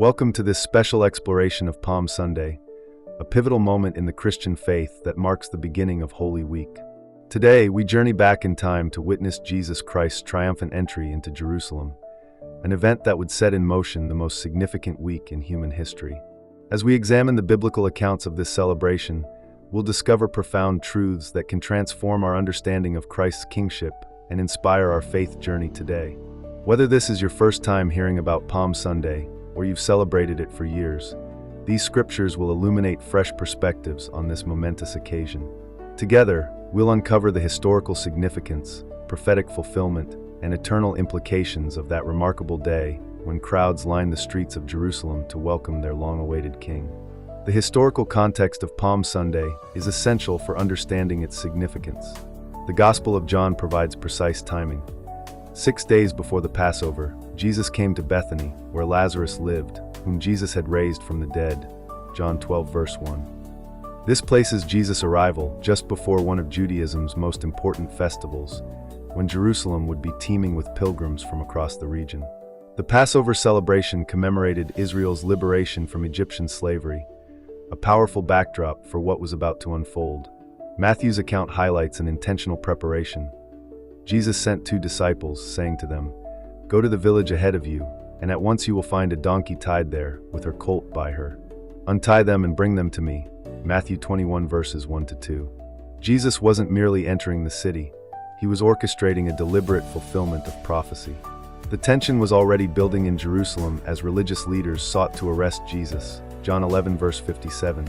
Welcome to this special exploration of Palm Sunday, a pivotal moment in the Christian faith that marks the beginning of Holy Week. Today, we journey back in time to witness Jesus Christ's triumphant entry into Jerusalem, an event that would set in motion the most significant week in human history. As we examine the biblical accounts of this celebration, we'll discover profound truths that can transform our understanding of Christ's kingship and inspire our faith journey today. Whether this is your first time hearing about Palm Sunday, or you've celebrated it for years, these scriptures will illuminate fresh perspectives on this momentous occasion. Together, we'll uncover the historical significance, prophetic fulfillment, and eternal implications of that remarkable day when crowds lined the streets of Jerusalem to welcome their long-awaited king. The historical context of Palm Sunday is essential for understanding its significance. The Gospel of John provides precise timing. 6 days before the Passover, Jesus came to Bethany, where Lazarus lived, whom Jesus had raised from the dead. John 12 verse 1. This places Jesus' arrival just before one of Judaism's most important festivals, when Jerusalem would be teeming with pilgrims from across the region. The Passover celebration commemorated Israel's liberation from Egyptian slavery, a powerful backdrop for what was about to unfold. Matthew's account highlights an intentional preparation. Jesus sent 2 disciples, saying to them, "Go to the village ahead of you, and at once you will find a donkey tied there, with her colt by her. Untie them and bring them to me." Matthew 21 verses 1-2. Jesus wasn't merely entering the city, he was orchestrating a deliberate fulfillment of prophecy. The tension was already building in Jerusalem as religious leaders sought to arrest Jesus, John 11 verse 57,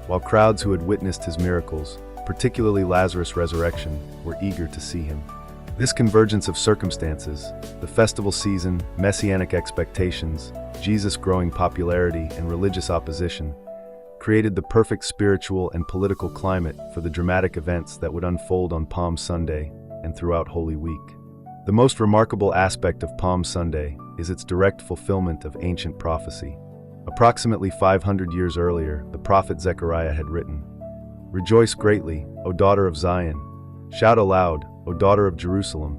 while crowds who had witnessed his miracles, particularly Lazarus' resurrection, were eager to see him. This convergence of circumstances, the festival season, messianic expectations, Jesus' growing popularity, and religious opposition, created the perfect spiritual and political climate for the dramatic events that would unfold on Palm Sunday and throughout Holy Week. The most remarkable aspect of Palm Sunday is its direct fulfillment of ancient prophecy. Approximately 500 years earlier, the prophet Zechariah had written, "Rejoice greatly, O daughter of Zion. Shout aloud, O daughter of Jerusalem.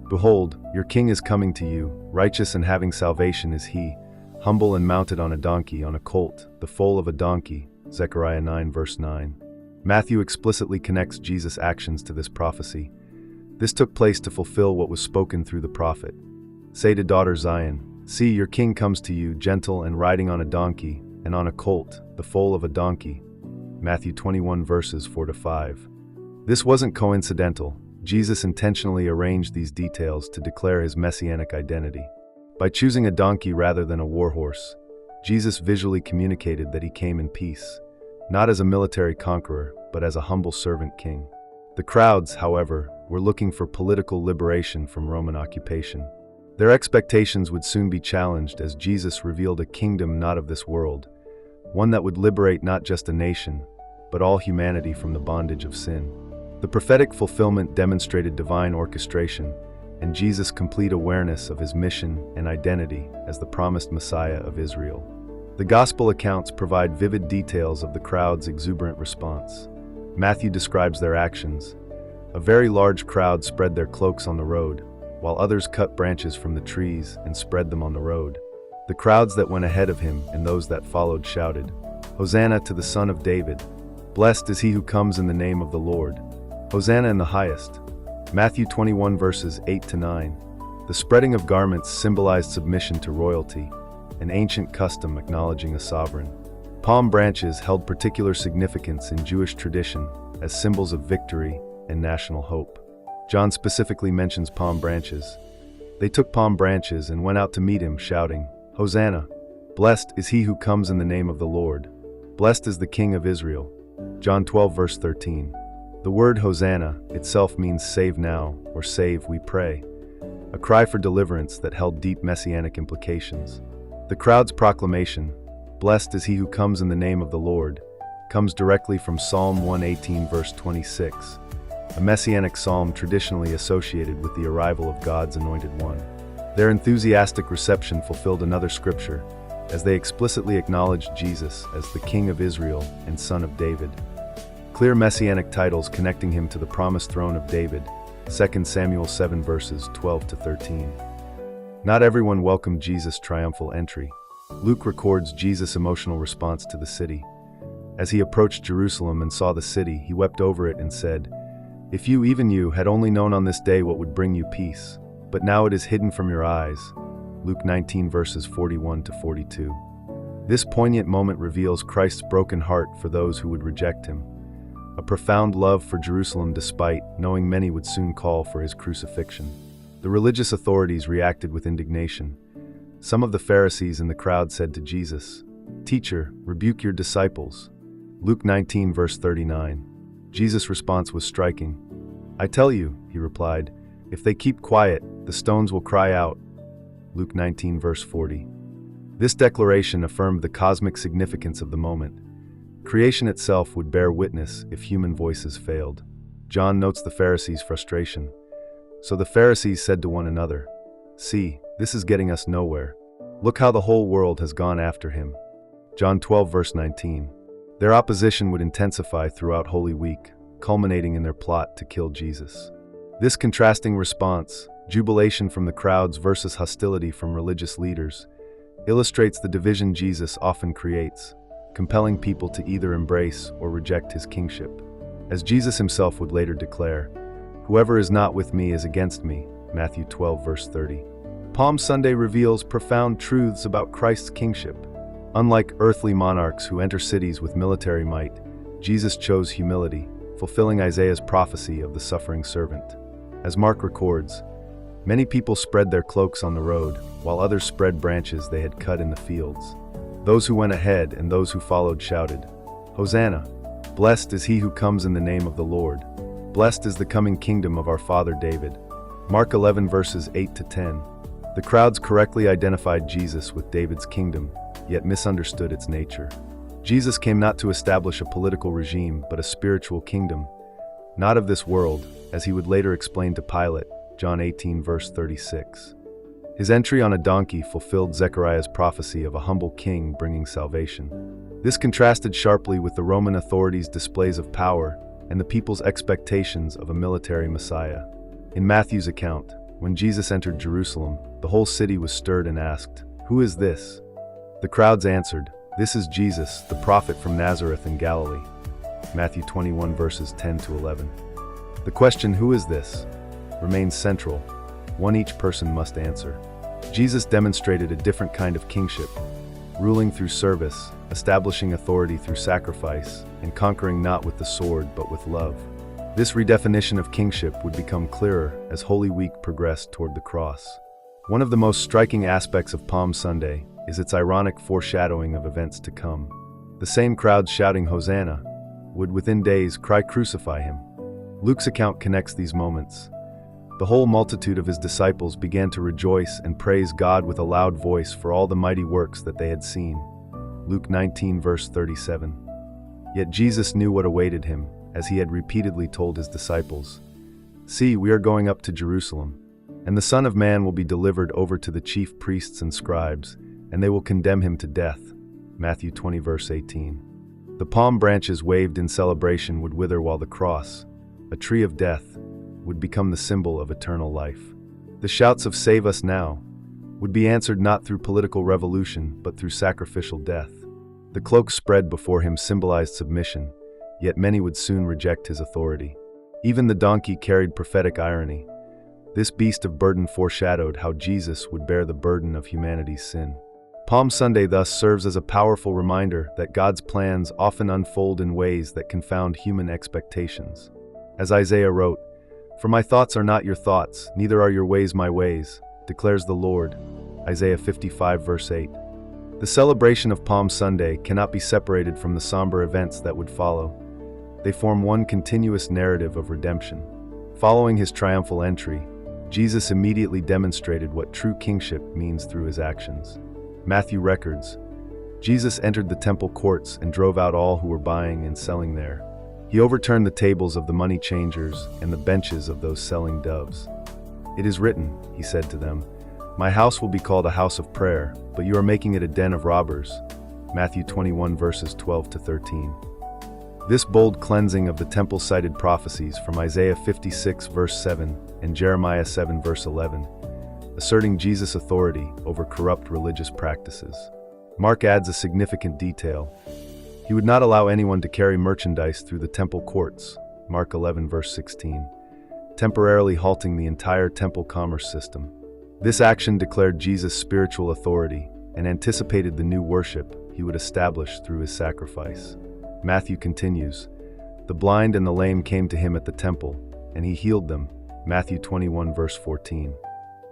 Behold, your king is coming to you, righteous and having salvation is he, humble and mounted on a donkey, on a colt, the foal of a donkey." Zechariah 9 verse 9. Matthew explicitly connects Jesus' actions to this prophecy. This took place to fulfill what was spoken through the prophet. "Say to daughter Zion, see, your king comes to you, gentle and riding on a donkey, and on a colt, the foal of a donkey." Matthew 21 verses 4-5. This wasn't coincidental. Jesus intentionally arranged these details to declare his messianic identity. By choosing a donkey rather than a war horse, Jesus visually communicated that he came in peace, not as a military conqueror, but as a humble servant king. The crowds, however, were looking for political liberation from Roman occupation. Their expectations would soon be challenged as Jesus revealed a kingdom not of this world, one that would liberate not just a nation, but all humanity from the bondage of sin. The prophetic fulfillment demonstrated divine orchestration and Jesus' complete awareness of his mission and identity as the promised Messiah of Israel. The Gospel accounts provide vivid details of the crowd's exuberant response. Matthew describes their actions. A very large crowd spread their cloaks on the road, while others cut branches from the trees and spread them on the road. The crowds that went ahead of him and those that followed shouted, "Hosanna to the Son of David! Blessed is he who comes in the name of the Lord! Hosanna in the highest." Matthew 21 verses 8-9. The spreading of garments symbolized submission to royalty, an ancient custom acknowledging a sovereign. Palm branches held particular significance in Jewish tradition as symbols of victory and national hope. John specifically mentions palm branches. They took palm branches and went out to meet him, shouting, "Hosanna! Blessed is he who comes in the name of the Lord. Blessed is the King of Israel." John 12 verse 13. The word Hosanna itself means save now, or save, we pray, a cry for deliverance that held deep messianic implications. The crowd's proclamation, "Blessed is he who comes in the name of the Lord," comes directly from Psalm 118 verse 26, a messianic psalm traditionally associated with the arrival of God's anointed one. Their enthusiastic reception fulfilled another scripture, as they explicitly acknowledged Jesus as the King of Israel and Son of David. Clear messianic titles connecting him to the promised throne of David, 2 Samuel 7 verses 12-13. Not everyone welcomed Jesus' triumphal entry. Luke records Jesus' emotional response to the city. As he approached Jerusalem and saw the city, he wept over it and said, "If you, even you, had only known on this day what would bring you peace, but now it is hidden from your eyes." Luke 19 verses 41 to 42. This poignant moment reveals Christ's broken heart for those who would reject him, a profound love for Jerusalem despite knowing many would soon call for his crucifixion. The religious authorities reacted with indignation. Some of the Pharisees in the crowd said to Jesus, "Teacher, rebuke your disciples." Luke 19 verse 39. Jesus' response was striking. "I tell you," he replied, "if they keep quiet, the stones will cry out." Luke 19 verse 40. This declaration affirmed the cosmic significance of the moment. Creation itself would bear witness if human voices failed. John notes the Pharisees' frustration. So the Pharisees said to one another, "See, this is getting us nowhere. Look how the whole world has gone after him." John 12 verse 19. Their opposition would intensify throughout Holy Week, culminating in their plot to kill Jesus. This contrasting response, jubilation from the crowds versus hostility from religious leaders, illustrates the division Jesus often creates, compelling people to either embrace or reject his kingship. As Jesus himself would later declare, "Whoever is not with me is against me," Matthew 12 verse 30. Palm Sunday reveals profound truths about Christ's kingship. Unlike earthly monarchs who enter cities with military might, Jesus chose humility, fulfilling Isaiah's prophecy of the suffering servant. As Mark records, many people spread their cloaks on the road, while others spread branches they had cut in the fields. Those who went ahead and those who followed shouted, "Hosanna! Blessed is he who comes in the name of the Lord. Blessed is the coming kingdom of our father David." Mark 11 verses 8 to 10. The crowds correctly identified Jesus with David's kingdom, yet misunderstood its nature. Jesus came not to establish a political regime, but a spiritual kingdom, not of this world, as he would later explain to Pilate, John 18 verse 36. His entry on a donkey fulfilled Zechariah's prophecy of a humble king bringing salvation. This contrasted sharply with the Roman authorities' displays of power and the people's expectations of a military Messiah. In Matthew's account, when Jesus entered Jerusalem, the whole city was stirred and asked, "Who is this?" The crowds answered, "This is Jesus, the prophet from Nazareth in Galilee." Matthew 21 verses 10 to 11. The question, "Who is this?" remains central, one each person must answer. Jesus demonstrated a different kind of kingship, ruling through service, establishing authority through sacrifice, and conquering not with the sword but with love. This redefinition of kingship would become clearer as Holy Week progressed toward the cross. One of the most striking aspects of Palm Sunday is its ironic foreshadowing of events to come. The same crowds shouting Hosanna would within days cry, "Crucify him." Luke's account connects these moments. The whole multitude of his disciples began to rejoice and praise God with a loud voice for all the mighty works that they had seen. Luke 19 verse 37. Yet Jesus knew what awaited him, as he had repeatedly told his disciples, "See, we are going up to Jerusalem, and the Son of Man will be delivered over to the chief priests and scribes, and they will condemn him to death." Matthew 20 verse 18. The palm branches waved in celebration would wither while the cross, a tree of death, would become the symbol of eternal life. The shouts of "Save us now" would be answered not through political revolution, but through sacrificial death. The cloak spread before him symbolized submission, yet many would soon reject his authority. Even the donkey carried prophetic irony. This beast of burden foreshadowed how Jesus would bear the burden of humanity's sin. Palm Sunday thus serves as a powerful reminder that God's plans often unfold in ways that confound human expectations. As Isaiah wrote, "For my thoughts are not your thoughts, neither are your ways my ways, declares the Lord." Isaiah 55 verse 8. The celebration of Palm Sunday cannot be separated from the somber events that would follow. They form one continuous narrative of redemption. Following his triumphal entry, Jesus immediately demonstrated what true kingship means through his actions. Matthew records, Jesus entered the temple courts and drove out all who were buying and selling there. He overturned the tables of the money changers and the benches of those selling doves. "It is written," he said to them, "My house will be called a house of prayer, but you are making it a den of robbers." Matthew 21 verses 12 to 13. This bold cleansing of the temple cited prophecies from Isaiah 56 verse 7 and Jeremiah 7 verse 11, asserting Jesus' authority over corrupt religious practices. Mark adds a significant detail. He would not allow anyone to carry merchandise through the temple courts, Mark 11 verse 16, temporarily halting the entire temple commerce system. This action declared Jesus' spiritual authority and anticipated the new worship he would establish through his sacrifice. Matthew continues, "The blind and the lame came to him at the temple, and he healed them," Matthew 21 verse 14.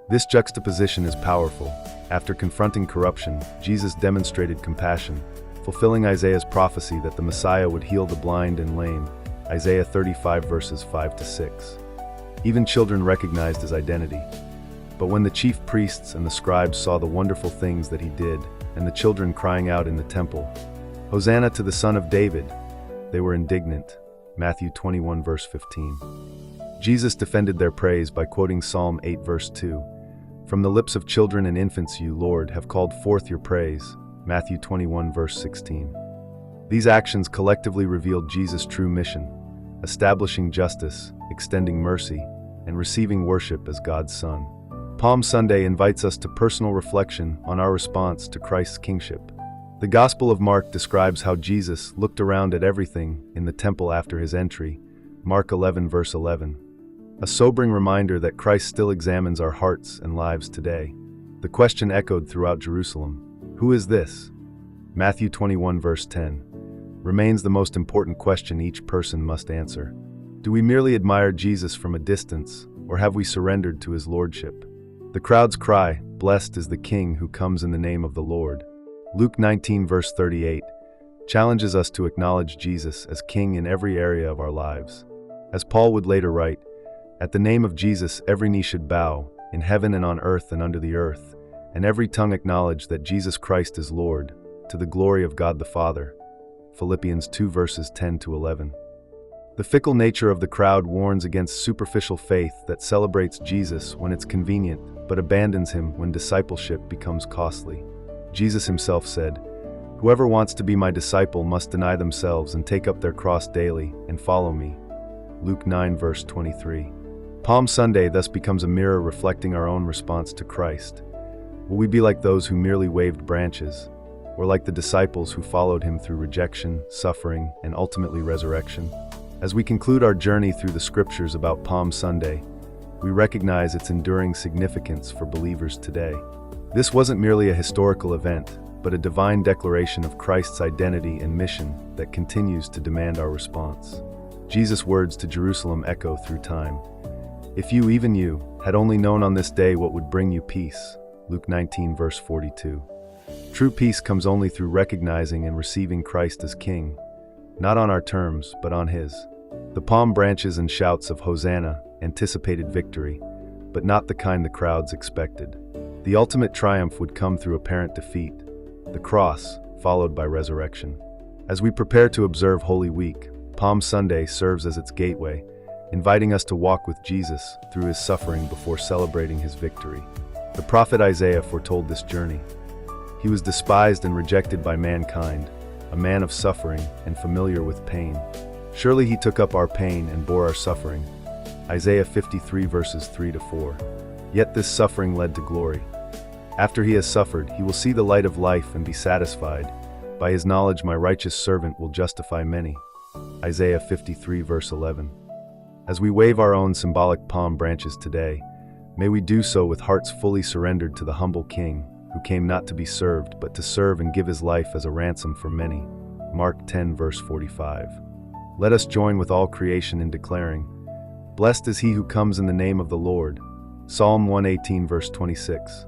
This juxtaposition is powerful. After confronting corruption, Jesus demonstrated compassion, fulfilling Isaiah's prophecy that the Messiah would heal the blind and lame, Isaiah 35 verses 5 to 6. Even children recognized his identity. But when the chief priests and the scribes saw the wonderful things that he did, and the children crying out in the temple, "Hosanna to the Son of David," they were indignant, Matthew 21 verse 15. Jesus defended their praise by quoting Psalm 8 verse 2, "From the lips of children and infants you, Lord, have called forth your praise," Matthew 21 verse 16. These actions collectively revealed Jesus' true mission, establishing justice, extending mercy, and receiving worship as God's Son. Palm Sunday invites us to personal reflection on our response to Christ's kingship. The Gospel of Mark describes how Jesus looked around at everything in the temple after his entry, Mark 11 verse 11. A sobering reminder that Christ still examines our hearts and lives today. The question echoed throughout Jerusalem, "Who is this?" Matthew 21 verse 10 remains the most important question each person must answer. Do we merely admire Jesus from a distance, or have we surrendered to his lordship? The crowd's cry, "Blessed is the King who comes in the name of the Lord," Luke 19 verse 38, challenges us to acknowledge Jesus as King in every area of our lives. As Paul would later write, "At the name of Jesus every knee should bow, in heaven and on earth and under the earth, and every tongue acknowledge that Jesus Christ is Lord, to the glory of God the Father." Philippians 2 verses 10 to 11. The fickle nature of the crowd warns against superficial faith that celebrates Jesus when it's convenient, but abandons him when discipleship becomes costly. Jesus himself said, "Whoever wants to be my disciple must deny themselves and take up their cross daily and follow me." Luke 9 verse 23. Palm Sunday thus becomes a mirror reflecting our own response to Christ. Will we be like those who merely waved branches, or like the disciples who followed him through rejection, suffering, and ultimately resurrection? As we conclude our journey through the scriptures about Palm Sunday, we recognize its enduring significance for believers today. This wasn't merely a historical event, but a divine declaration of Christ's identity and mission that continues to demand our response. Jesus' words to Jerusalem echo through time. "If you, even you, had only known on this day what would bring you peace," Luke 19 verse 42. True peace comes only through recognizing and receiving Christ as King, not on our terms, but on his. The palm branches and shouts of Hosanna anticipated victory, but not the kind the crowds expected. The ultimate triumph would come through apparent defeat, the cross, followed by resurrection. As we prepare to observe Holy Week, Palm Sunday serves as its gateway, inviting us to walk with Jesus through his suffering before celebrating his victory. The prophet Isaiah foretold this journey. He was despised and rejected by mankind, a man of suffering and familiar with pain. Surely he took up our pain and bore our suffering. Isaiah 53 verses 3 to 4. Yet this suffering led to glory. After he has suffered, he will see the light of life and be satisfied. By his knowledge my righteous servant will justify many. Isaiah 53 verse 11. As we wave our own symbolic palm branches today, may we do so with hearts fully surrendered to the humble King, who came not to be served, but to serve and give his life as a ransom for many. Mark 10 verse 45. Let us join with all creation in declaring, "Blessed is he who comes in the name of the Lord." Psalm 118 verse 26.